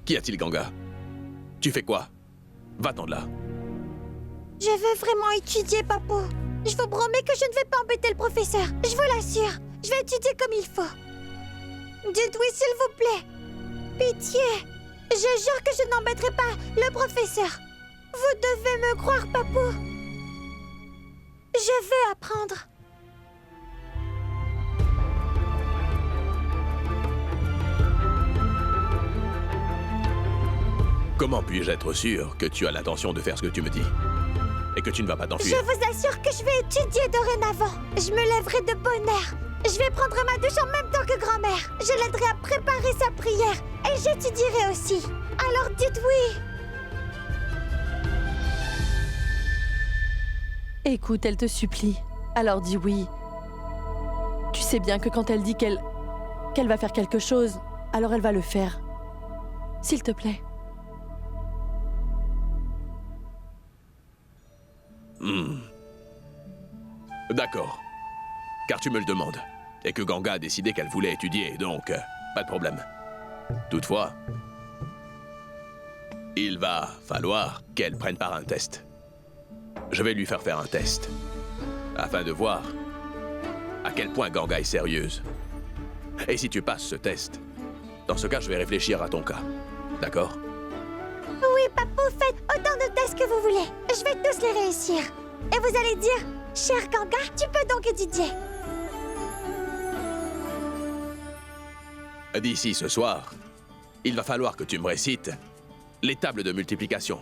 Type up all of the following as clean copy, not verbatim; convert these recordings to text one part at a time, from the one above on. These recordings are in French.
Qu'y a-t-il, Ganga? Tu fais quoi? Va-t'en de là. Je veux vraiment étudier, Papou. Je vous promets que je ne vais pas embêter le professeur. Je vous l'assure. Je vais étudier comme il faut. Dites oui, s'il vous plaît. Pitié. Je jure que je n'embêterai pas le professeur. Vous devez me croire, Papou. Je veux apprendre. Comment puis-je être sûr que tu as l'intention de faire ce que tu me dis? Et que tu ne vas pas Je t'enfuir? vous assure que je vais étudier dorénavant. Je me lèverai de bonne heure. Je vais prendre ma douche en même temps que grand-mère. Je l'aiderai à préparer sa prière. Et j'étudierai aussi. Alors dites oui. Écoute, elle te supplie. Alors dis oui. Tu sais bien que quand elle dit qu'elle va faire quelque chose, alors elle va le faire. S'il te plaît. D'accord. Car tu me le demandes. Et que Ganga a décidé qu'elle voulait étudier, donc pas de problème. Toutefois, il va falloir qu'elle prenne part à un test. Je vais lui faire un test, afin de voir à quel point Ganga est sérieuse. Et si tu passes ce test, dans ce cas, je vais réfléchir à ton cas. D'accord? Oui, Papou, faites autant de tests que vous voulez. Je vais tous les réussir. Et vous allez dire, cher Ganga, tu peux donc étudier. D'ici ce soir, il va falloir que tu me récites les tables de multiplication.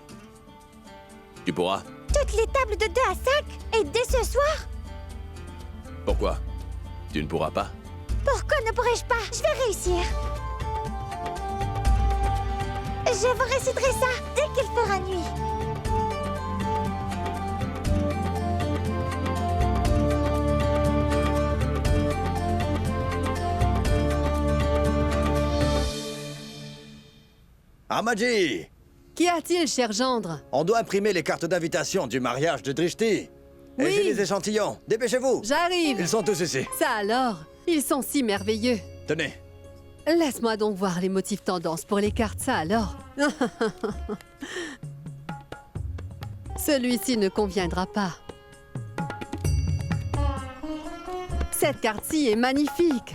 Tu pourras? Toutes les tables de 2 à 5? Et dès ce soir? Pourquoi? Tu ne pourras pas? Pourquoi ne pourrais-je pas? Je vais réussir. Je vous réciterai ça dès qu'il fera nuit. Amadji! Qu'y a-t-il, cher gendre? On doit imprimer les cartes d'invitation du mariage de Drishti. Et Oui. j'ai les échantillons. Dépêchez-vous! J'arrive. Ils sont tous ici. Ça alors? Ils sont si merveilleux. Tenez. Laisse-moi donc voir les motifs tendance pour les cartes, ça alors. Celui-ci ne conviendra pas. Cette carte-ci est magnifique.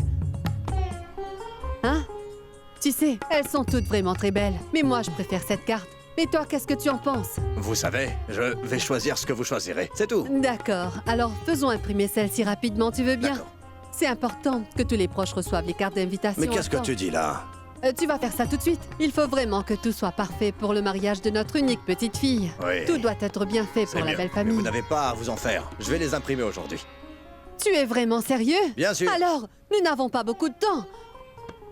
Hein? Tu sais, elles sont toutes vraiment très belles. Mais moi, je préfère cette carte. Et toi, qu'est-ce que tu en penses? Vous savez, je vais choisir ce que vous choisirez. C'est tout. D'accord. Alors, faisons imprimer celle-ci rapidement, tu veux bien? D'accord. C'est important que tous les proches reçoivent les cartes d'invitation. Mais qu'est-ce que à temps. tu dis là? Tu vas faire ça tout de suite. Il faut vraiment que tout soit parfait pour le mariage de notre unique petite fille. Oui. Tout doit être bien fait pour C'est la mieux. belle Mais famille. vous n'avez pas à vous en faire. Je vais les imprimer aujourd'hui. Tu es vraiment sérieux? Bien sûr. Alors, nous n'avons pas beaucoup de temps.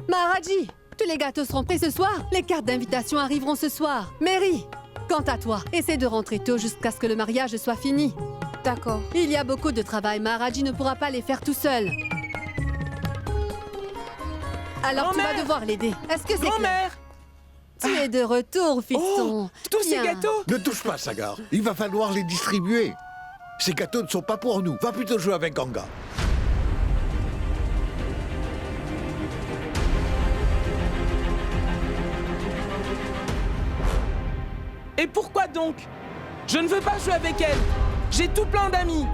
Maharaji, tous les gâteaux seront prêts ce soir. Les cartes d'invitation arriveront ce soir. Mary, quant à toi, essaie de rentrer tôt jusqu'à ce que le mariage soit fini. D'accord. Il y a beaucoup de travail. Maharaji ne pourra pas les faire tout seul. Alors tu vas Grand-mère! devoir l'aider. Est-ce que c'est clair? Grand-mère! Tu es de retour, fiston. Oh, tous ces Viens. gâteaux! Ne touche pas, Sagar. Il va falloir les distribuer. Ces gâteaux ne sont pas pour nous. Va plutôt jouer avec Ganga. Et pourquoi donc? Je ne veux pas jouer avec elle! J'ai tout plein d'amis!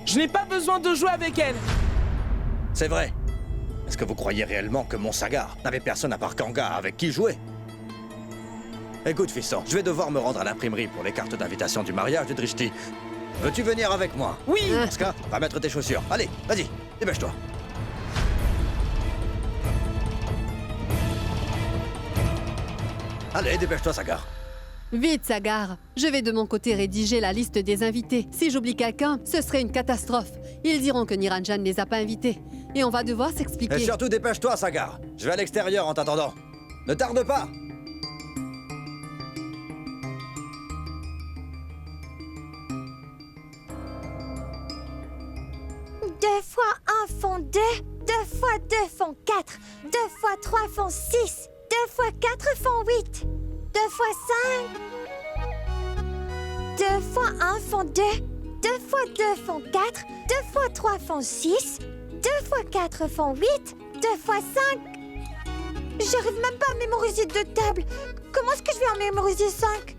Je n'ai pas besoin de jouer avec elle! C'est vrai. Est-ce que vous croyez réellement que mon Sagar n'avait personne à part Ganga avec qui jouer? Écoute, fiston, je vais devoir me rendre à l'imprimerie pour les cartes d'invitation du mariage de Drishti. Veux-tu venir avec moi? Oui! Aska, va mettre tes chaussures. Allez, vas-y, dépêche-toi. Allez, dépêche-toi, Sagar. Vite, Sagar. Je vais de mon côté rédiger la liste des invités. Si j'oublie quelqu'un, ce serait une catastrophe. Ils diront que Niranjan ne les a pas invités. Et on va devoir Et s'expliquer. surtout, dépêche-toi, Sagar. Je vais à l'extérieur en t'attendant. Ne tarde pas. Deux fois un font deux, deux fois 2 font 4. 2 fois 3 font 6. 2 fois 4 font 8. 2 fois 5. 2 fois 1 font 2. 2 fois 2 font 4. 2 fois 3 font 6. 2 fois 4 font 8. 2 fois 5. J'arrive même pas à mémoriser 2 tables. Comment est-ce que je vais en mémoriser 5?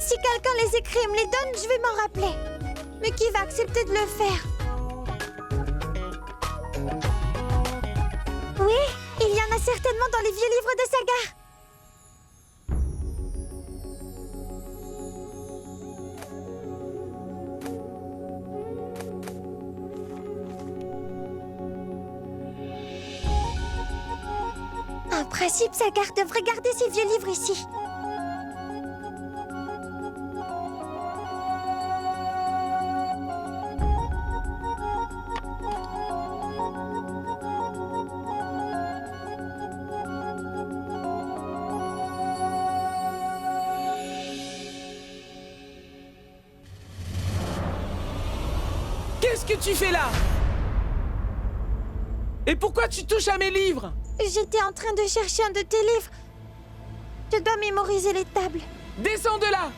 Si quelqu'un les écrit et me les donne, je vais m'en rappeler. Mais qui va accepter de le faire? Oui, il y en a certainement dans les vieux livres de saga. En principe, Sagar devrait garder ses vieux livres ici. Qu'est-ce que tu fais là? Et pourquoi tu touches à mes livres? J'étais en train de chercher un de tes livres. Je dois mémoriser les tables. Descends de là!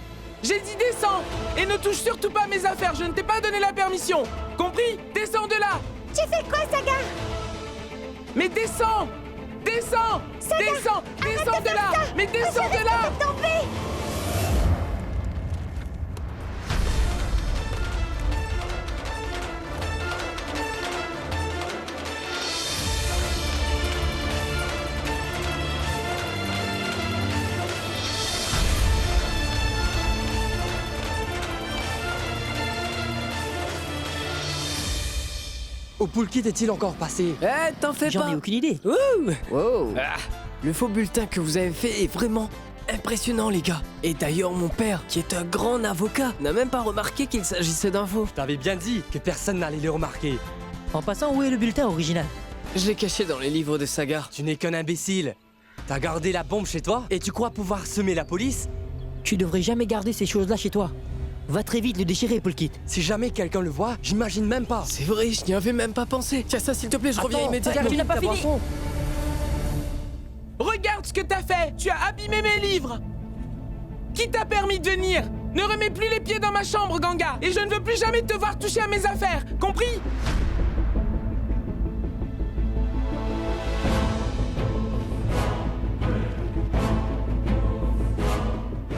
J'ai dit descends! Et ne touche surtout pas à mes affaires, je ne t'ai pas donné la permission! Compris? Descends de là! Tu fais quoi, Sagar? Mais descends! Descends! Sagar, Descends! arrête Descends de de faire là! ça! Mais descends Je de là! risque de tomber! Où Poulkit est-il encore passé? Eh, t'en fais pas. J'en ai aucune idée. Wow. Ah, Le faux bulletin que vous avez fait est vraiment impressionnant, les gars. Et d'ailleurs, mon père, qui est un grand avocat, n'a même pas remarqué qu'il s'agissait d'un faux. je t'avais bien dit que personne n'allait le remarquer. En passant, où est le bulletin original? Je l'ai caché dans les livres de Sagar. Tu n'es qu'un imbécile. T'as gardé la bombe chez toi et tu crois pouvoir semer la police? Tu devrais jamais garder ces choses-là chez toi. Va très vite le déchirer, Poulkit. Si jamais quelqu'un le voit, j'imagine même pas. C'est vrai, je n'y avais même pas pensé. Tiens ça, s'il te plaît, je reviens Attends, immédiatement. Sagar, tu n'as pas ta fini. boisson. Regarde ce que t'as fait! Tu as abîmé mes livres! Qui t'a permis de venir? Ne remets plus les pieds dans ma chambre, Ganga! Et je ne veux plus jamais te voir toucher à mes affaires! Compris?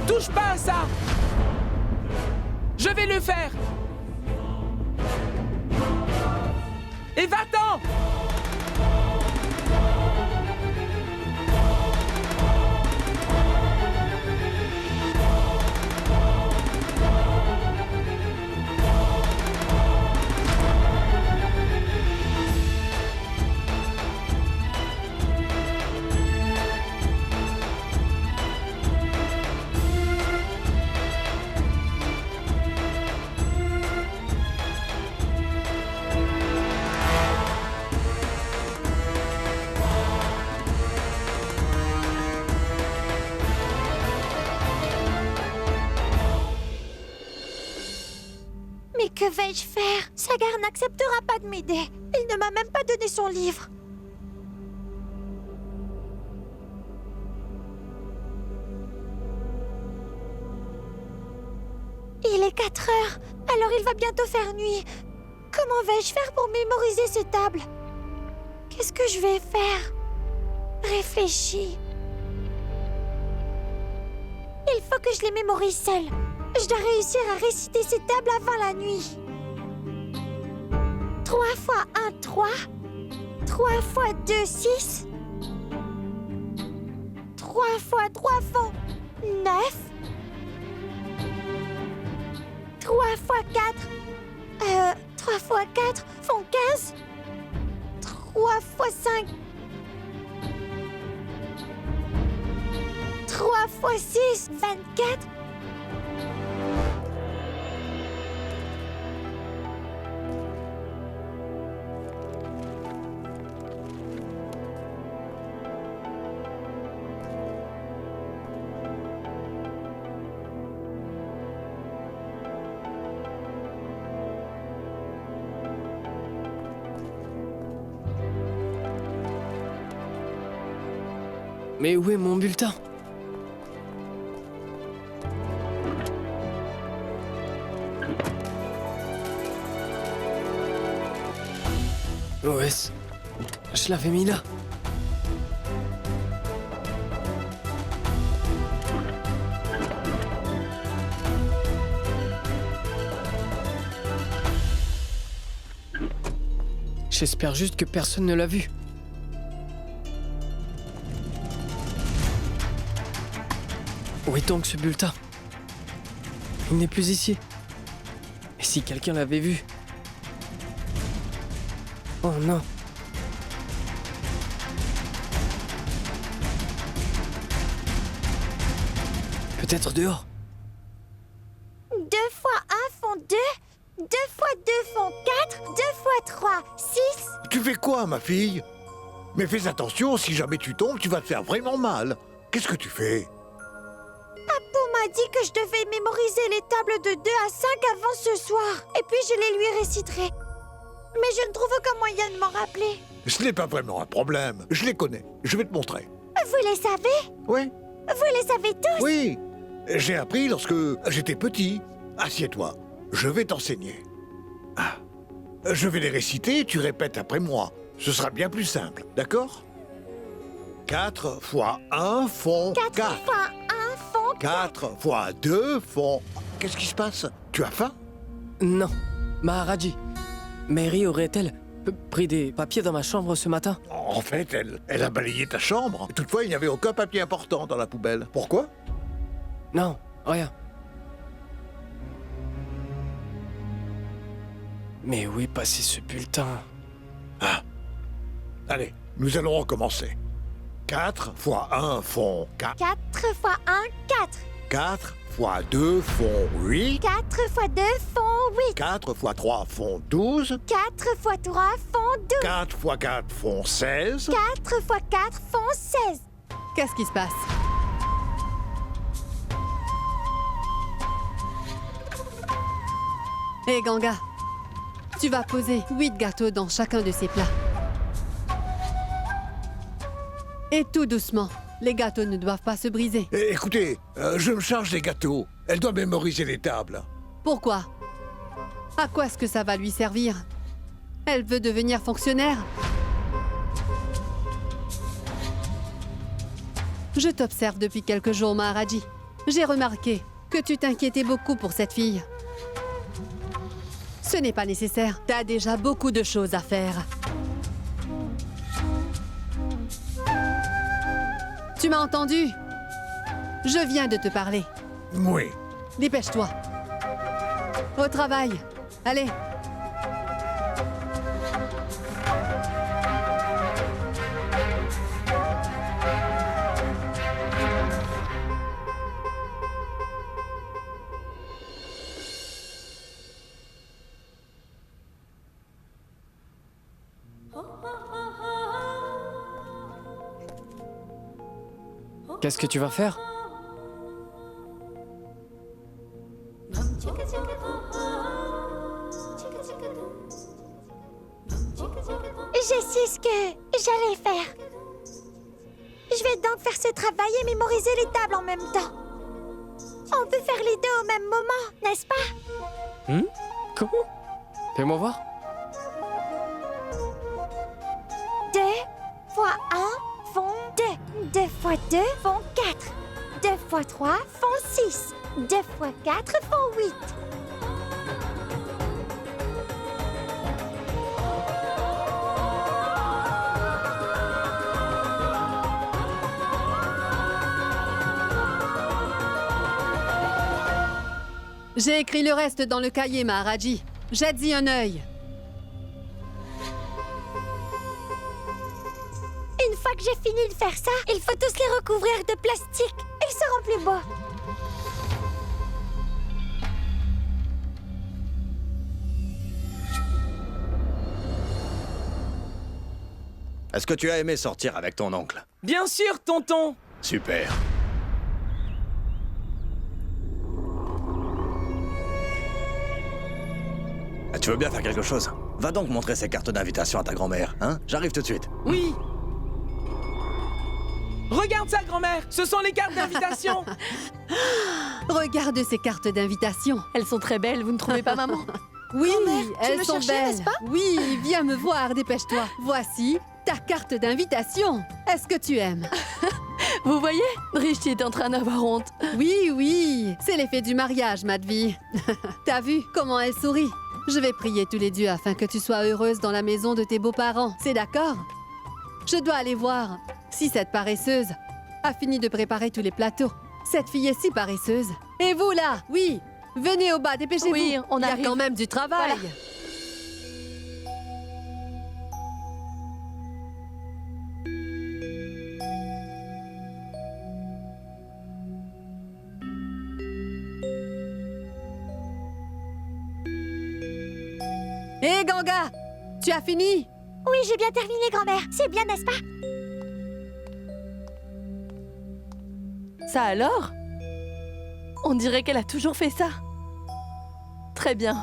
Touche pas à ça! Je vais le faire! Et va-t'en! Mais que vais-je faire? Sagar n'acceptera pas de m'aider. Il ne m'a même pas donné son livre. Il est 4 heures, alors il va bientôt faire nuit. Comment vais-je faire pour mémoriser ces tables? Qu'est-ce que je vais faire? Réfléchis. Il faut que je les mémorise seule. Je dois réussir à réciter ces tables avant la nuit. 3 fois 1, 3. 3 fois 2, 6. 3 fois 3 font 9. 3 fois 4. 3 fois 4 font 15. 3 fois 5. 3 fois 6, 24. Mais où est mon bulletin? OS. Je l'avais mis là. J'espère juste que personne ne l'a vu. Où est donc ce bulletin? Il n'est plus ici. Et si quelqu'un l'avait vu? Oh non. Peut-être dehors. 2 fois 1 font 2. 2 fois 2 font 4. 2 fois 3, 6. Tu fais quoi, ma fille? Mais fais attention, si jamais tu tombes, tu vas te faire vraiment mal. Qu'est-ce que tu fais? Papou m'a dit que je devais mémoriser les tables de 2 à 5 avant ce soir. Et puis je les lui réciterai. Mais je ne trouve aucun moyen de m'en rappeler. Ce n'est pas vraiment un problème. Je les connais. Je vais te montrer. Vous les savez? Oui? Vous les savez tous? Oui. J'ai appris lorsque j'étais petit. Assieds-toi. Je vais t'enseigner. Ah. Je vais les réciter et tu répètes après moi. Ce sera bien plus simple, d'accord? 4 fois 1 font 4. 4 fois 1 font 4 fois 2 font... Qu'est-ce qui se passe? Tu as faim? Non. Maharaji. Mary aurait-elle pris des papiers dans ma chambre ce matin? En fait, elle a balayé ta chambre. Toutefois, il n'y avait aucun papier important dans la poubelle. Pourquoi? Non, rien. Mais où est passé ce bulletin? Ah. Allez, nous allons recommencer. 4 fois 1 font 4. 4 fois 1, 4. 4 fois 2 font 8. 4 fois 2 font 8. 4 fois 3 font 12. 4 fois 3 font 12. 4 fois 4 font 16. 4 fois 4 font 16. Qu'est-ce qui se passe? Hé Ganga, tu vas poser 8 gâteaux dans chacun de ces plats. Et tout doucement, les gâteaux ne doivent pas se briser. Écoutez, je me charge des gâteaux. Elle doit mémoriser les tables. Pourquoi? À quoi est-ce que ça va lui servir? Elle veut devenir fonctionnaire? Je t'observe depuis quelques jours, Maharaji. J'ai remarqué que tu t'inquiétais beaucoup pour cette fille. Ce n'est pas nécessaire. T'as déjà beaucoup de choses à faire. Tu m'as entendu? Je viens de te parler. Oui. Dépêche-toi. Au travail. Allez. Qu'est-ce que tu vas faire? Je sais ce que j'allais faire. Je vais donc faire ce travail et mémoriser les tables en même temps. On peut faire les deux au même moment, n'est-ce pas? Comment? Fais-moi voir. 2 fois 1 font 2. 2 fois 2 font 4. 2 fois 3 font 6. 2 fois 4 font 8. J'ai écrit le reste dans le cahier, Maharaji. Jette-y un œil. Une fois que j'ai fini de faire ça, il faut tous les recouvrir de plastique. Ils seront plus beaux. Est-ce que tu as aimé sortir avec ton oncle? Bien sûr, tonton. Super. Tu veux bien faire quelque chose? Va donc montrer ces cartes d'invitation à ta grand-mère, hein? J'arrive tout de suite. Oui. Regarde ça, grand-mère. Ce sont les cartes d'invitation. Regarde ces cartes d'invitation. Elles sont très belles, vous ne trouvez pas, maman? Oui, Grand-mère, tu elles me sont cherchais, belles. n'est-ce pas? Oui, viens me voir, dépêche-toi. Voici ta carte d'invitation. Est-ce que tu aimes? Vous voyez? Drishti est en train d'avoir honte. Oui, oui, c'est l'effet du mariage, Madvi. T'as vu comment elle sourit? Je vais prier tous les dieux afin que tu sois heureuse dans la maison de tes beaux-parents. C'est d'accord? Je dois aller voir si cette paresseuse a fini de préparer tous les plateaux. Cette fille est si paresseuse. Et vous là, oui, venez au bas, dépêchez-vous. Oui, on Il y a arrive. quand même du travail. Voilà. Hé Ganga, tu as fini? Oui, j'ai bien terminé, grand-mère. C'est bien, n'est-ce pas? Ça alors? On dirait qu'elle a toujours fait ça. Très bien.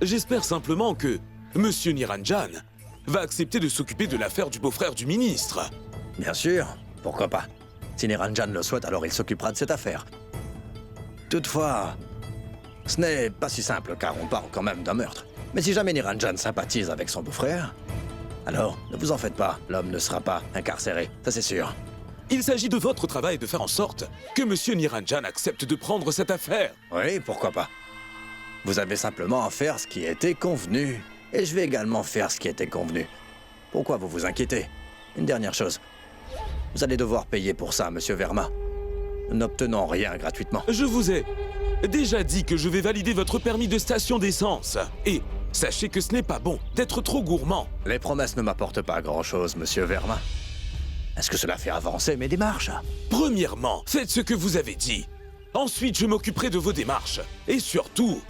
J'espère simplement que Monsieur Niranjan va accepter de s'occuper de l'affaire du beau-frère du ministre. Bien sûr, pourquoi pas. Si Niranjan le souhaite, alors il s'occupera de cette affaire. Toutefois, ce n'est pas si simple car on parle quand même d'un meurtre. Mais si jamais Niranjan sympathise avec son beau-frère, alors ne vous en faites pas, l'homme ne sera pas incarcéré, ça c'est sûr. Il s'agit de votre travail de faire en sorte que Monsieur Niranjan accepte de prendre cette affaire. Oui, pourquoi pas. Vous avez simplement à faire ce qui était convenu. Et je vais également faire ce qui était convenu. Pourquoi vous vous inquiétez? Une dernière chose. Vous allez devoir payer pour ça, Monsieur Verma. Nous n'obtenons rien gratuitement. Je vous ai déjà dit que je vais valider votre permis de station d'essence. Et sachez que ce n'est pas bon d'être trop gourmand. Les promesses ne m'apportent pas grand-chose, Monsieur Verma. Est-ce que cela fait avancer mes démarches? Premièrement, faites ce que vous avez dit. Ensuite, je m'occuperai de vos démarches. Et surtout,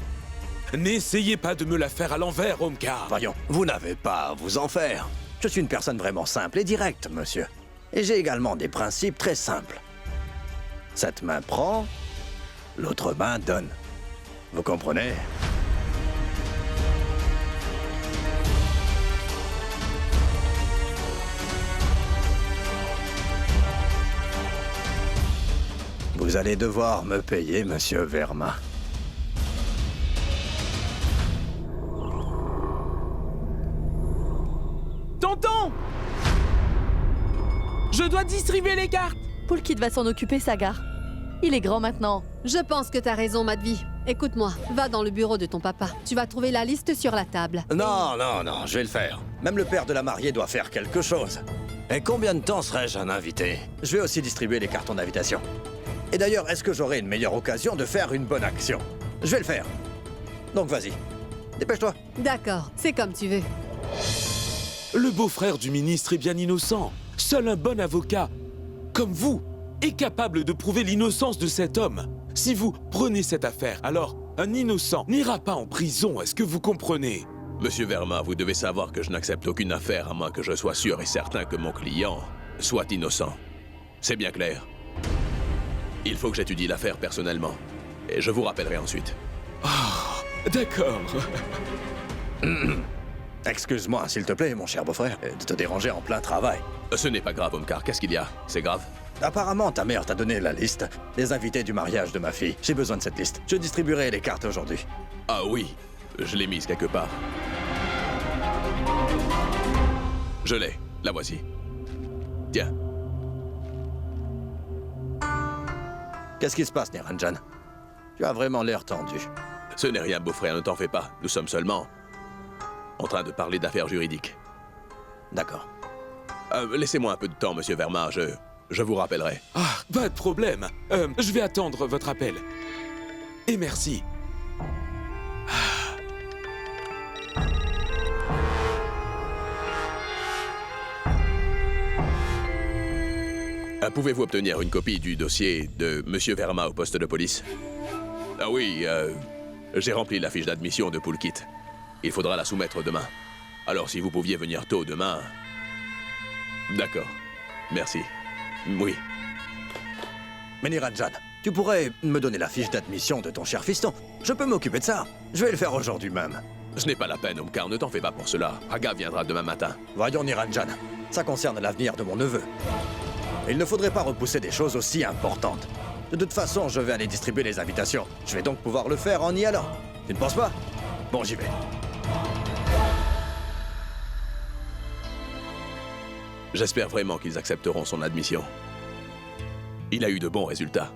n'essayez pas de me la faire à l'envers, Omkar. Voyons, vous n'avez pas à vous en faire. Je suis une personne vraiment simple et directe, monsieur. Et j'ai également des principes très simples. Cette main prend, l'autre main donne. Vous comprenez? Vous allez devoir me payer, Monsieur Verma. Tonton! Je dois distribuer les cartes. Pulkit va s'en occuper, Sagar. Il est grand maintenant. Je pense que t'as raison, Madvi. Écoute-moi, va dans le bureau de ton papa. Tu vas trouver la liste sur la table. Non, non, non, je vais le faire. Même le père de la mariée doit faire quelque chose. Et combien de temps serais-je un invité? Je vais aussi distribuer les cartons d'invitation. Et d'ailleurs, est-ce que j'aurai une meilleure occasion de faire une bonne action? Je vais le faire. Donc vas-y, dépêche-toi. D'accord, c'est comme tu veux. Le beau-frère du ministre est bien innocent. Seul un bon avocat, comme vous, est capable de prouver l'innocence de cet homme. Si vous prenez cette affaire, alors un innocent n'ira pas en prison, est-ce que vous comprenez? Monsieur Verma, vous devez savoir que je n'accepte aucune affaire à moins que je sois sûr et certain que mon client soit innocent. C'est bien clair. Il faut que j'étudie l'affaire personnellement. Et je vous rappellerai ensuite. D'accord. Excuse-moi, s'il te plaît, mon cher beau-frère, de te déranger en plein travail. Ce n'est pas grave, Omkar. Qu'est-ce qu'il y a? C'est grave? Apparemment, ta mère t'a donné la liste des invités du mariage de ma fille. J'ai besoin de cette liste. Je distribuerai les cartes aujourd'hui. Ah oui, je l'ai mise quelque part. Je l'ai. La voici. Tiens. Qu'est-ce qui se passe, Niranjan? Tu as vraiment l'air tendu. Ce n'est rien, beau-frère, ne t'en fais pas. Nous sommes seulement en train de parler d'affaires juridiques. D'accord. Laissez-moi un peu de temps, monsieur Verma, je vous rappellerai. Ah, pas de problème. Je vais attendre votre appel. Et merci. Pouvez-vous obtenir une copie du dossier de monsieur Verma au poste de police? Ah oui, j'ai rempli la fiche d'admission de Pulkit. Il faudra la soumettre demain. Alors si vous pouviez venir tôt demain... D'accord. Merci. Oui. Mais Niranjan, tu pourrais me donner la fiche d'admission de ton cher fiston. Je peux m'occuper de ça. Je vais le faire aujourd'hui même. Ce n'est pas la peine, Omkar, ne t'en fais pas pour cela. Raga viendra demain matin. Voyons, Niranjan. Ça concerne l'avenir de mon neveu. Il ne faudrait pas repousser des choses aussi importantes. De toute façon, je vais aller distribuer les invitations. Je vais donc pouvoir le faire en y allant. Tu ne penses pas? Bon, j'y vais. J'espère vraiment qu'ils accepteront son admission. Il a eu de bons résultats.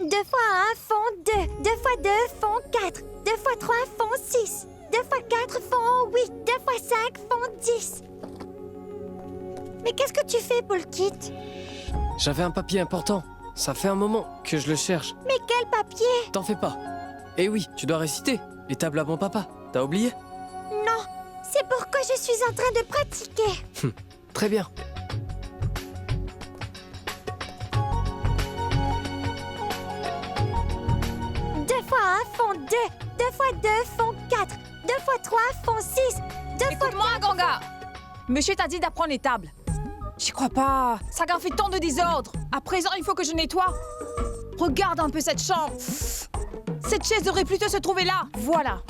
2 fois 1 font 2. 2 fois 2 font 4. 2 fois 3 font 6. 2 fois 4 font 8. 2 fois 5 font 10. Mais qu'est-ce que tu fais, Poulkit? J'avais un papier important. Ça fait un moment que je le cherche. Mais quel papier? T'en fais pas. Eh oui, tu dois réciter les tables à mon papa. T'as oublié? Non, c'est pourquoi je suis en train de pratiquer. Très bien. Deux fois 1 font 2. 2 fois 2 font 4. 2 fois 3 font 6. 2 fois Écoute-moi, Ganga. Monsieur t'a dit d'apprendre les tables. J'y crois pas. Sagar fait tant de désordre. À présent, il faut que je nettoie. Regarde un peu cette chambre. Cette chaise devrait plutôt se trouver là. Voilà.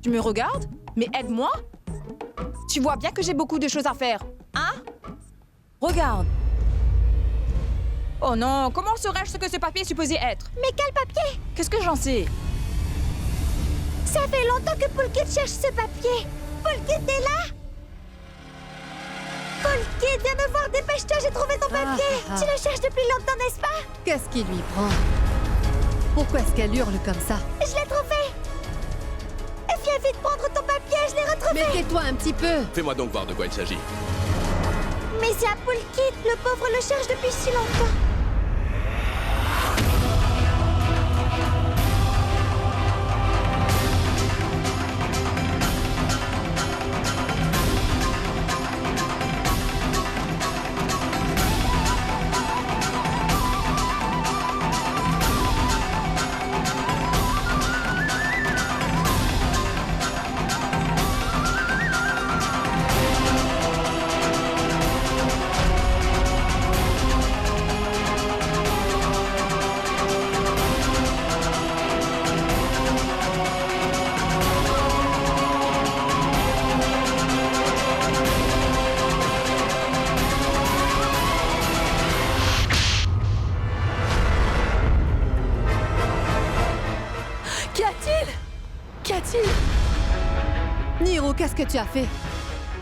Tu me regardes? Mais aide-moi. Tu vois bien que j'ai beaucoup de choses à faire. Hein? Regarde. Oh non, comment saurais-je ce que ce papier est supposé être? Mais quel papier? Qu'est-ce que j'en sais? Ça fait longtemps que Poulkit cherche ce papier. Poulkit est là? Poulkit, viens me voir, dépêche-toi, j'ai trouvé ton papier. Tu le cherches depuis longtemps, n'est-ce pas? Qu'est-ce qui lui prend? Pourquoi est-ce qu'elle hurle comme ça? Je l'ai trouvé. Viens vite prendre ton papier, je l'ai retrouvé. Mais tais-toi un petit peu. Fais-moi donc voir de quoi il s'agit. Mais c'est à Poulkit, le pauvre le cherche depuis si longtemps. Qu'y a-t-il? Niro, qu'est-ce que tu as fait?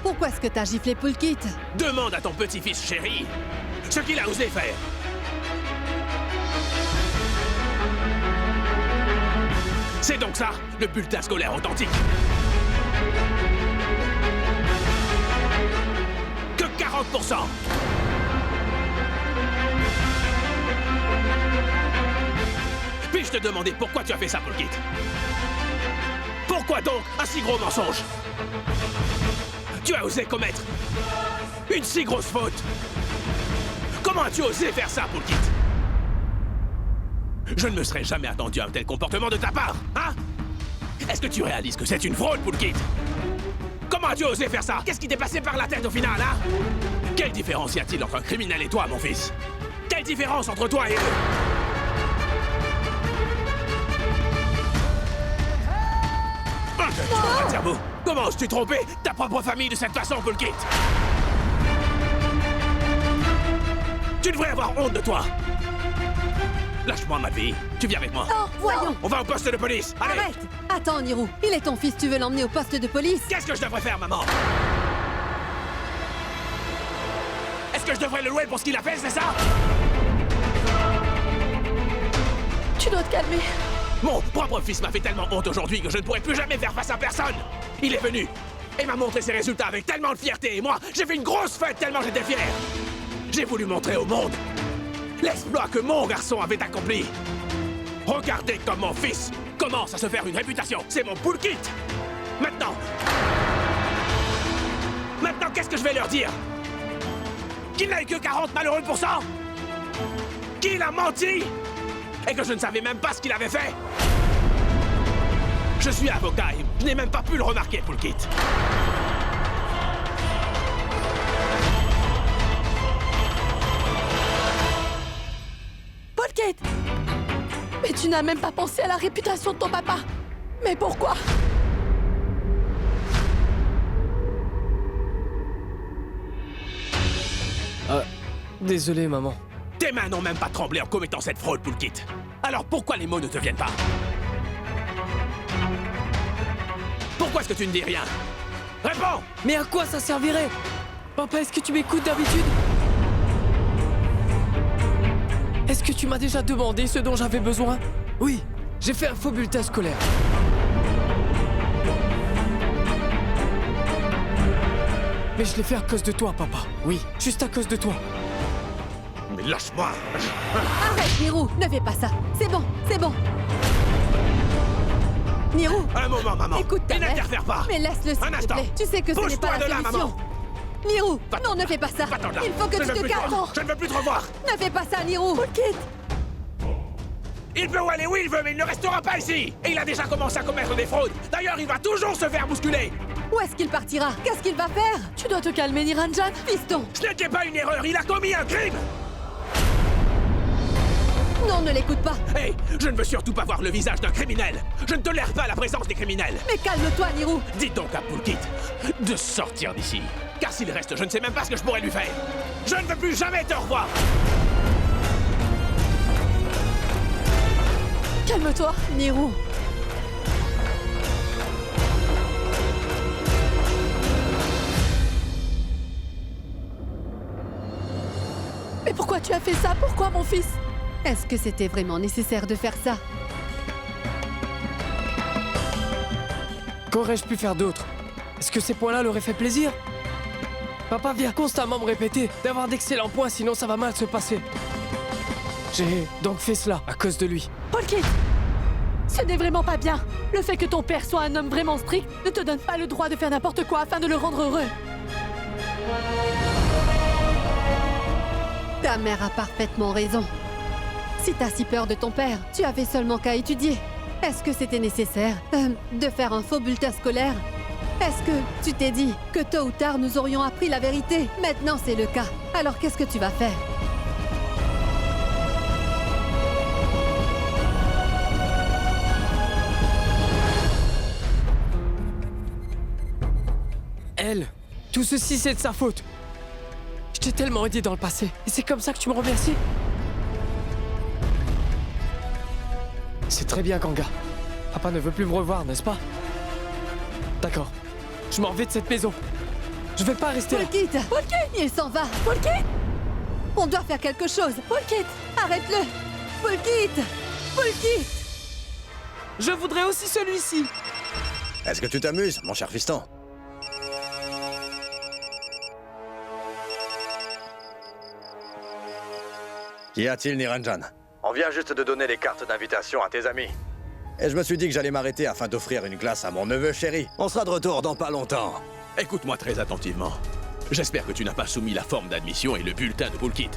Pourquoi est-ce que t'as giflé Poulkit? Demande à ton petit-fils chéri ce qu'il a osé faire. C'est donc ça, le bulletin scolaire authentique. Que 40%. Puis-je te demander pourquoi tu as fait ça, Poulkit? Pourquoi donc un si gros mensonge? Tu as osé commettre une si grosse faute. Comment as-tu osé faire ça, Poulkit? Je ne me serais jamais attendu à un tel comportement de ta part, hein? Est-ce que tu réalises que c'est une fraude, Poulkit? Comment as-tu osé faire ça? Qu'est-ce qui t'est passé par la tête au final, hein? Quelle différence y a-t-il entre un criminel et toi, mon fils? Quelle différence entre toi et eux? Cerveau, comment oses-tu tromper ta propre famille de cette façon, Poulkit? Tu devrais avoir honte de toi. Lâche-moi, ma fille. Tu viens avec moi. Non, voyons. On va au poste de police. Allez. Arrête. Attends, Niro. Il est ton fils, tu veux l'emmener au poste de police? Qu'est-ce que je devrais faire, maman? Est-ce que je devrais le louer pour ce qu'il a fait, c'est ça? Tu dois te calmer. Mon propre fils m'a fait tellement honte aujourd'hui que je ne pourrai plus jamais faire face à personne. Il est venu et m'a montré ses résultats avec tellement de fierté. Et moi, j'ai fait une grosse fête tellement j'étais fier. J'ai voulu montrer au monde l'exploit que mon garçon avait accompli. Regardez comme mon fils commence à se faire une réputation. C'est mon Poulkit. Maintenant, qu'est-ce que je vais leur dire? Qu'il n'a eu que 40 malheureux %? Qu'il a menti? Et que je ne savais même pas ce qu'il avait fait? Je suis avocat et je n'ai même pas pu le remarquer, Poulkit. Poulkit! Mais tu n'as même pas pensé à la réputation de ton papa! Mais pourquoi? Désolé, maman. Tes mains n'ont même pas tremblé en commettant cette fraude, Poulkit. Alors pourquoi les mots ne te viennent pas? Pourquoi est-ce que tu ne dis rien? Réponds! Mais à quoi ça servirait? Papa, est-ce que tu m'écoutes d'habitude? Est-ce que tu m'as déjà demandé ce dont j'avais besoin? Oui, j'ai fait un faux bulletin scolaire. Mais je l'ai fait à cause de toi, papa. Oui, juste à cause de toi. Mais lâche-moi! Arrête, Nirou, ne fais pas ça. C'est bon, c'est bon. Nirou, Un moment, maman! écoute ta Et mère. n'interfère pas! Mais laisse-le, s'il Un te instant. plaît. Tu sais que ce n'est Bouge-toi pas la de là, solution. maman. Nirou, Va- non, ne fais pas ça. Va-t'en de là. Il faut que Je tu ne te veux plus te calmes. voir. Je ne veux plus te revoir! Ne fais pas ça, Nirou. Il peut aller où il veut, mais il ne restera pas ici! Et il a déjà commencé à commettre des fraudes! D'ailleurs, il va toujours se faire bousculer! Où est-ce qu'il partira? Qu'est-ce qu'il va faire? Tu dois te calmer, Niranjan. Fiston, Ce n'était pas une erreur, il a commis un crime! non, ne l'écoute pas. Hé, je ne veux surtout pas voir le visage d'un criminel! Je ne tolère pas la présence des criminels! Mais calme-toi, Nirou. Dis donc à Poulkit de sortir d'ici. Car s'il reste, je ne sais même pas ce que je pourrais lui faire. Je ne veux plus jamais te revoir! Calme-toi. Nirou. Mais pourquoi tu as fait ça? Pourquoi, mon fils? Est-ce que c'était vraiment nécessaire de faire ça? Qu'aurais-je pu faire d'autre? Est-ce que ces points-là leur aient fait plaisir? Papa vient constamment me répéter d'avoir d'excellents points, sinon ça va mal se passer. J'ai donc fait cela à cause de lui. Poulkit, ce n'est vraiment pas bien. Le fait que ton père soit un homme vraiment strict ne te donne pas le droit de faire n'importe quoi afin de le rendre heureux. Ta mère a parfaitement raison. Si t'as si peur de ton père, tu avais seulement qu'à étudier. Est-ce que c'était nécessaire de faire un faux bulletin scolaire? Est-ce que tu t'es dit que tôt ou tard nous aurions appris la vérité? Maintenant c'est le cas. Alors qu'est-ce que tu vas faire? Elle, tout ceci c'est de sa faute. Je t'ai tellement aidé dans le passé, et c'est comme ça que tu me remercies? C'est très bien, Ganga. Papa ne veut plus me revoir, n'est-ce pas? D'accord. Je m'en vais de cette maison. Je vais pas rester là. Poulkit! Il s'en va! Poulkit, On doit faire quelque chose! Poulkit, Arrête-le! Poulkit! Poulkit! Je voudrais aussi celui-ci. Est-ce que tu t'amuses, mon cher fiston? Qu'y a-t-il, Niranjan? On vient juste de donner les cartes d'invitation à tes amis. Et je me suis dit que j'allais m'arrêter afin d'offrir une glace à mon neveu chéri. On sera de retour dans pas longtemps. Écoute-moi très attentivement. J'espère que tu n'as pas soumis la forme d'admission et le bulletin de Poulkit.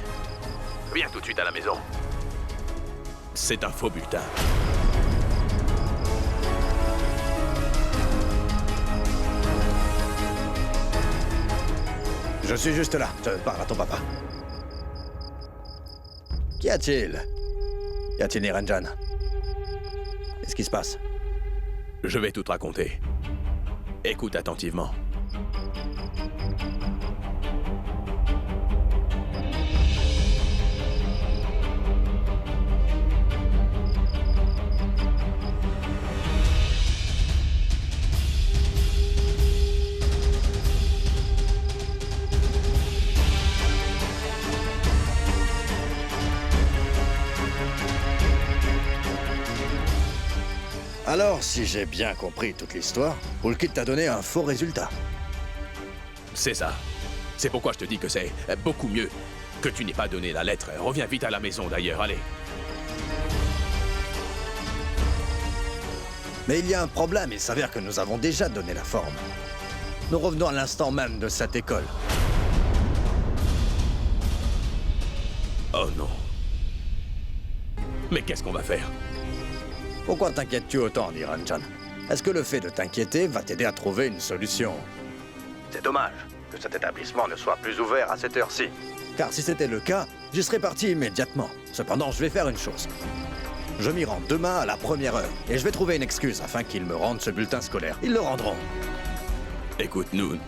Viens tout de suite à la maison. C'est un faux bulletin. Je suis juste là. Je parle à ton papa. Qu'y a-t-il? Qu'y a-t-il, Niranjan? Qu'est-ce qui se passe? Je vais tout te raconter. Écoute attentivement. Alors, si j'ai bien compris toute l'histoire, Poulkit t'a donné un faux résultat. C'est ça. C'est pourquoi je te dis que c'est beaucoup mieux que tu n'aies pas donné la lettre. Reviens vite à la maison d'ailleurs, allez. Mais il y a un problème, il s'avère que nous avons déjà donné la forme. Nous revenons à l'instant même de cette école. Oh non. Mais qu'est-ce qu'on va faire? Pourquoi t'inquiètes-tu autant, Niranjan? Est-ce que le fait de t'inquiéter va t'aider à trouver une solution? C'est dommage que cet établissement ne soit plus ouvert à cette heure-ci. Car si c'était le cas, j'y serais parti immédiatement. Cependant, je vais faire une chose. Je m'y rends demain à la première heure. Et je vais trouver une excuse afin qu'ils me rendent ce bulletin scolaire. Ils le rendront. Écoute, nous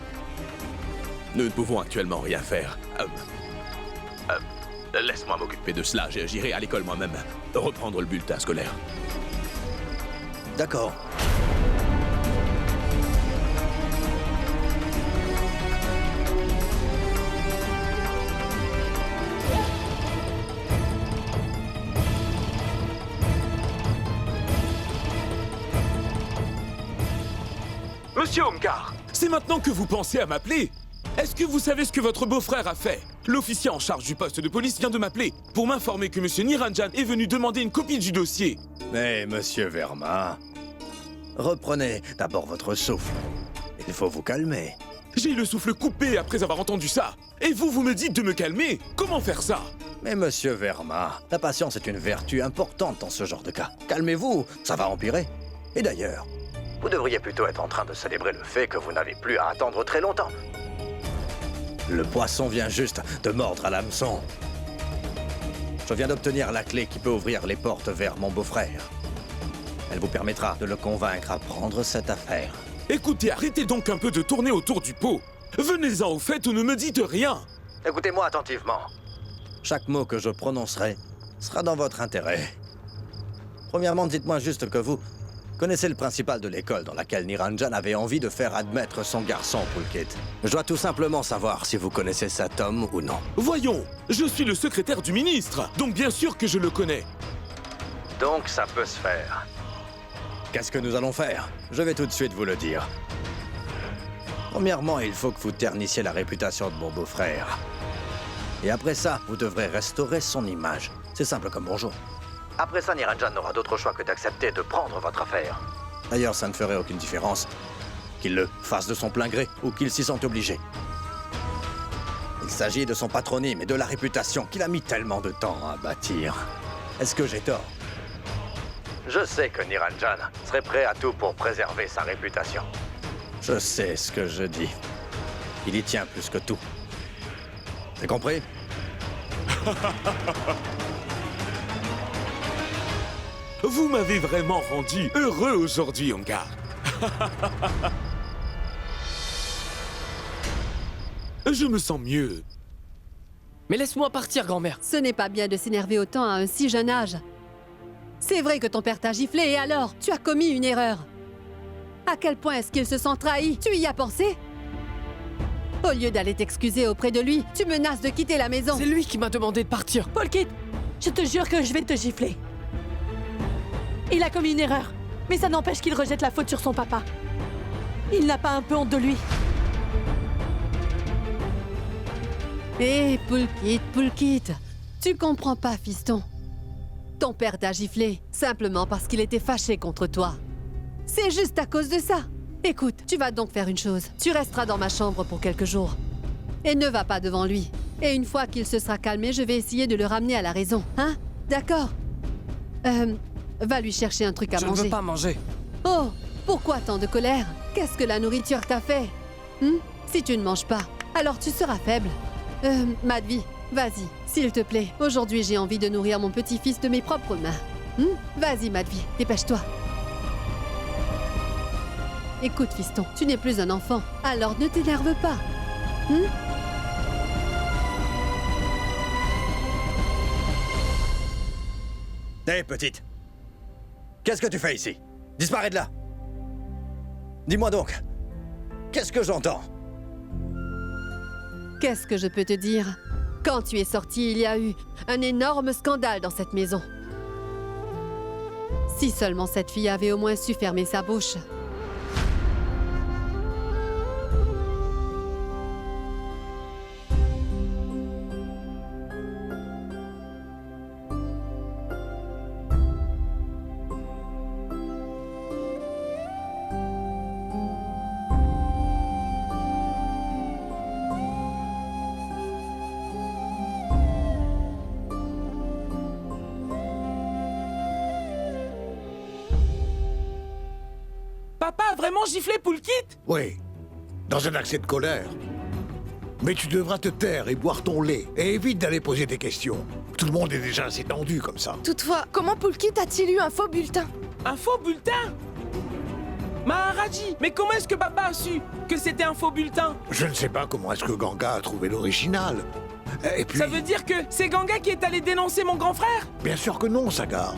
ne pouvons actuellement rien faire. Laisse-moi m'occuper de cela. J'irai à l'école moi-même reprendre le bulletin scolaire. D'accord. Monsieur Omkar, c'est maintenant que vous pensez à m'appeler. Est-ce que vous savez ce que votre beau-frère a fait? L'officier en charge du poste de police vient de m'appeler pour m'informer que Monsieur Niranjan est venu demander une copie du dossier. Mais, Monsieur Verma, reprenez d'abord votre souffle. Il faut vous calmer. J'ai le souffle coupé après avoir entendu ça. Et vous me dites de me calmer? Comment faire ça? Mais Monsieur Verma, la patience est une vertu importante dans ce genre de cas. Calmez-vous, ça va empirer. Et d'ailleurs, vous devriez plutôt être en train de célébrer le fait que vous n'avez plus à attendre très longtemps. Le poisson vient juste de mordre à l'hameçon. Je viens d'obtenir la clé qui peut ouvrir les portes vers mon beau-frère. Elle vous permettra de le convaincre à prendre cette affaire. Écoutez, arrêtez donc un peu de tourner autour du pot. Venez-en au fait ou ne me dites rien. Écoutez-moi attentivement. Chaque mot que je prononcerai sera dans votre intérêt. Premièrement, dites-moi juste que vous connaissez le principal de l'école dans laquelle Niranjan avait envie de faire admettre son garçon, Pulkit. Je dois tout simplement savoir si vous connaissez cet homme ou non. Voyons, je suis le secrétaire du ministre, donc bien sûr que je le connais. Donc ça peut se faire. Qu'est-ce que nous allons faire? Je vais tout de suite vous le dire. Premièrement, il faut que vous ternissiez la réputation de mon beau-frère. Et après ça, vous devrez restaurer son image. C'est simple comme bonjour. Après ça, Niranjan n'aura d'autre choix que d'accepter de prendre votre affaire. D'ailleurs, ça ne ferait aucune différence qu'il le fasse de son plein gré ou qu'il s'y sente obligé. Il s'agit de son patronyme et de la réputation qu'il a mis tellement de temps à bâtir. Est-ce que j'ai tort? Je sais que Niranjan serait prêt à tout pour préserver sa réputation. Je sais ce que je dis. Il y tient plus que tout. C'est compris? Vous m'avez vraiment rendu heureux aujourd'hui, Omkar. Je me sens mieux. Mais laisse-moi partir, grand-mère. Ce n'est pas bien de s'énerver autant à un si jeune âge. C'est vrai que ton père t'a giflé, et alors? Tu as commis une erreur. À quel point est-ce qu'il se sent trahi? Tu y as pensé? Au lieu d'aller t'excuser auprès de lui, tu menaces de quitter la maison. C'est lui qui m'a demandé de partir. Pulkit, je te jure que je vais te gifler. Il a commis une erreur, mais ça n'empêche qu'il rejette la faute sur son papa. Il n'a pas un peu honte de lui. Hé, Pulkit, tu comprends pas, fiston. Ton père t'a giflé, simplement parce qu'il était fâché contre toi. C'est juste à cause de ça. Écoute, tu vas donc faire une chose. Tu resteras dans ma chambre pour quelques jours. Et ne va pas devant lui. Et une fois qu'il se sera calmé, je vais essayer de le ramener à la raison. Hein? D'accord? Va lui chercher un truc à manger. Je ne veux pas manger. Oh, pourquoi tant de colère? Qu'est-ce que la nourriture t'a fait? Si tu ne manges pas, alors tu seras faible. Madvi, vas-y, s'il te plaît. Aujourd'hui, j'ai envie de nourrir mon petit-fils de mes propres mains. Vas-y, Madvi, dépêche-toi. Écoute, fiston, tu n'es plus un enfant, alors ne t'énerve pas. Hé, petite! Qu'est-ce que tu fais ici? Disparais de là! Dis-moi donc, qu'est-ce que j'entends? Qu'est-ce que je peux te dire? Quand tu es sorti, il y a eu un énorme scandale dans cette maison. Si seulement cette fille avait au moins su fermer sa bouche. Papa a vraiment giflé Pulkit? Oui, dans un accès de colère. Mais tu devras te taire et boire ton lait. Et évite d'aller poser des questions. Tout le monde est déjà assez tendu comme ça. Toutefois, comment Poulkit a-t-il eu un faux bulletin? Un faux bulletin? Maharaji, mais comment est-ce que papa a su que c'était un faux bulletin? Je ne sais pas comment est-ce que Ganga a trouvé l'original. Et puis... Ça veut dire que c'est Ganga qui est allé dénoncer mon grand frère? Bien sûr que non, Sagar.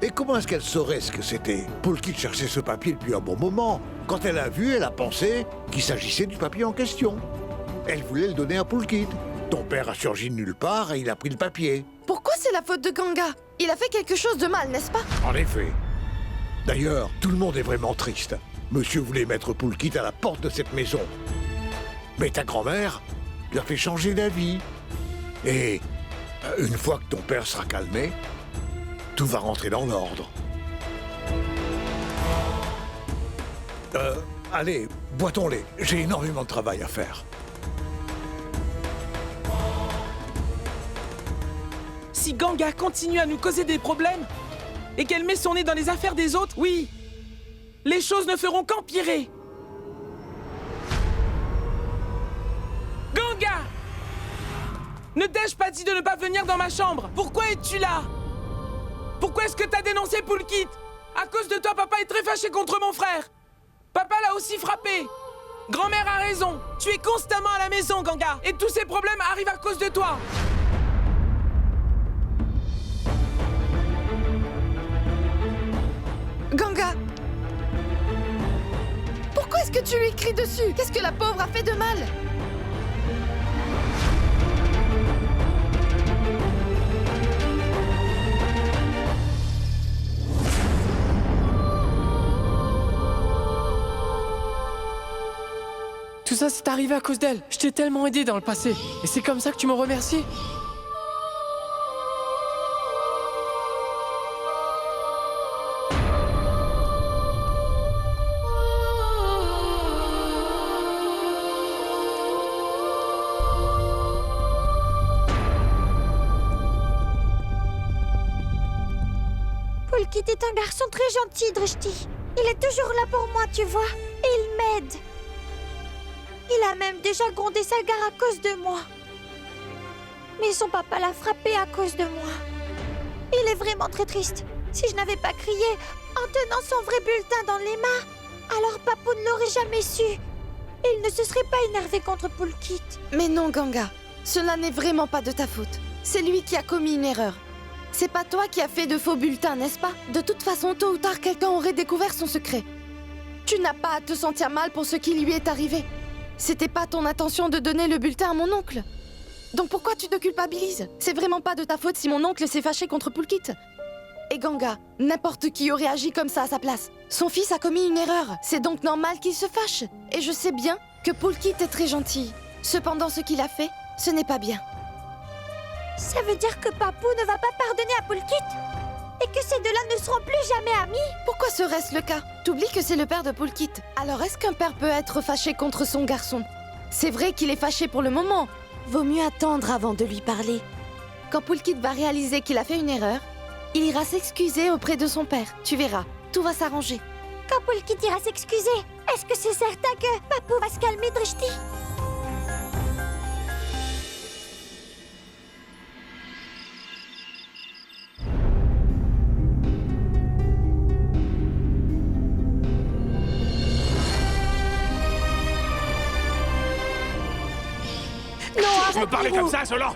Et comment est-ce qu'elle saurait ce que c'était? Poulkit cherchait ce papier depuis un bon moment. Quand elle a vu, elle a pensé qu'il s'agissait du papier en question. Elle voulait le donner à Poulkit. Ton père a surgi de nulle part et il a pris le papier. Pourquoi c'est la faute de Ganga? Il a fait quelque chose de mal, n'est-ce pas? En effet. D'ailleurs, tout le monde est vraiment triste. Monsieur voulait mettre Poulkit à la porte de cette maison. Mais ta grand-mère lui a fait changer d'avis. Et une fois que ton père sera calmé, tout va rentrer dans l'ordre. Allez, bois ton lait. J'ai énormément de travail à faire. Si Ganga continue à nous causer des problèmes et qu'elle met son nez dans les affaires des autres, oui, les choses ne feront qu'empirer. Ganga! Ne t'ai-je pas dit de ne pas venir dans ma chambre? Pourquoi es-tu là? Pourquoi est-ce que t'as dénoncé Poulkit? À cause de toi, papa est très fâché contre mon frère. Papa l'a aussi frappé. Grand-mère a raison. Tu es constamment à la maison, Ganga. Et tous ces problèmes arrivent à cause de toi. Ganga! Pourquoi est-ce que tu lui cries dessus? Qu'est-ce que la pauvre a fait de mal? Tout ça, c'est arrivé à cause d'elle. Je t'ai tellement aidé dans le passé. Et c'est comme ça que tu me remercies? Poulkit est un garçon très gentil, Drishti. Il est toujours là pour moi, tu vois. Et il m'aide. Il a même déjà grondé Sagar à cause de moi. Mais son papa l'a frappé à cause de moi. Il est vraiment très triste. Si je n'avais pas crié en tenant son vrai bulletin dans les mains, alors Papou ne l'aurait jamais su. Il ne se serait pas énervé contre Poulkit. Mais non, Ganga. Cela n'est vraiment pas de ta faute. C'est lui qui a commis une erreur. C'est pas toi qui as fait de faux bulletins, n'est-ce pas? De toute façon, tôt ou tard, quelqu'un aurait découvert son secret. Tu n'as pas à te sentir mal pour ce qui lui est arrivé. C'était pas ton intention de donner le bulletin à mon oncle. Donc pourquoi tu te culpabilises? C'est vraiment pas de ta faute si mon oncle s'est fâché contre Poulkit. Et Ganga, n'importe qui aurait agi comme ça à sa place. Son fils a commis une erreur. C'est donc normal qu'il se fâche. Et je sais bien que Poulkit est très gentil. Cependant, ce qu'il a fait, ce n'est pas bien. Ça veut dire que Papou ne va pas pardonner à Poulkit? Et que ces deux-là ne seront plus jamais amis? Pourquoi serait-ce le cas? T'oublies que c'est le père de Poulkit. Alors est-ce qu'un père peut être fâché contre son garçon? C'est vrai qu'il est fâché pour le moment. Vaut mieux attendre avant de lui parler. Quand Poulkit va réaliser qu'il a fait une erreur, il ira s'excuser auprès de son père. Tu verras, tout va s'arranger. Quand Poulkit ira s'excuser, est-ce que c'est certain que Papou va se calmer, Drishti? Tu me parlais comme ça, Solan?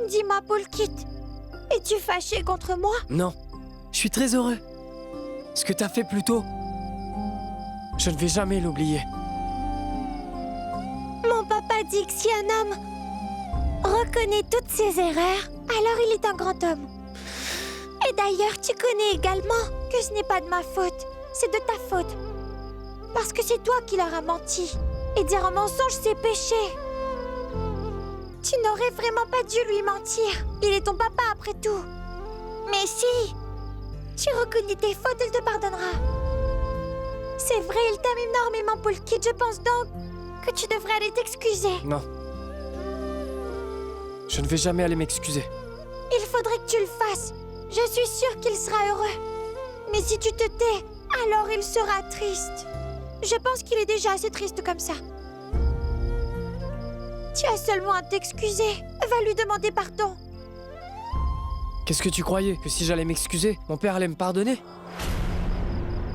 Dis-moi, Poulkit, Es-tu fâché contre moi? Non, je suis très heureux. Ce que t'as fait plus tôt, je ne vais jamais l'oublier. Mon papa dit que si un homme reconnaît toutes ses erreurs, alors il est un grand homme. Et d'ailleurs, tu connais également que ce n'est pas de ma faute, c'est de ta faute. Parce que c'est toi qui leur as menti. Et dire un mensonge, c'est péché. Tu n'aurais vraiment pas dû lui mentir. Il est ton papa après tout. Mais si tu reconnais tes fautes, il te pardonnera. C'est vrai, il t'aime énormément, Poulkit. Je pense donc que tu devrais aller t'excuser. Non. Je ne vais jamais aller m'excuser. Il faudrait que tu le fasses. Je suis sûre qu'il sera heureux. Mais si tu te tais, alors il sera triste. Je pense qu'il est déjà assez triste comme ça. Tu as seulement à t'excuser. Va lui demander pardon. Qu'est-ce que tu croyais? Que si j'allais m'excuser, mon père allait me pardonner?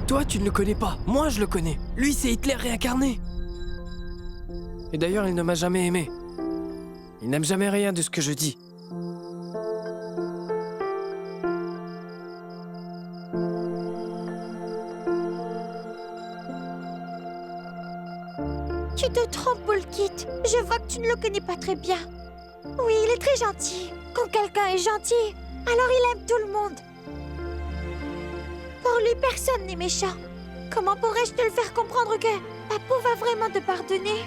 Toi, tu ne le connais pas. Moi, je le connais. Lui, c'est Hitler réincarné. Et d'ailleurs, il ne m'a jamais aimé. Il n'aime jamais rien de ce que je dis. Tu te trompes, Poulkit. Je vois que tu ne le connais pas très bien. Oui, il est très gentil. Quand quelqu'un est gentil, alors il aime tout le monde. Pour lui, personne n'est méchant. Comment pourrais-je te le faire comprendre que Papou va vraiment te pardonner?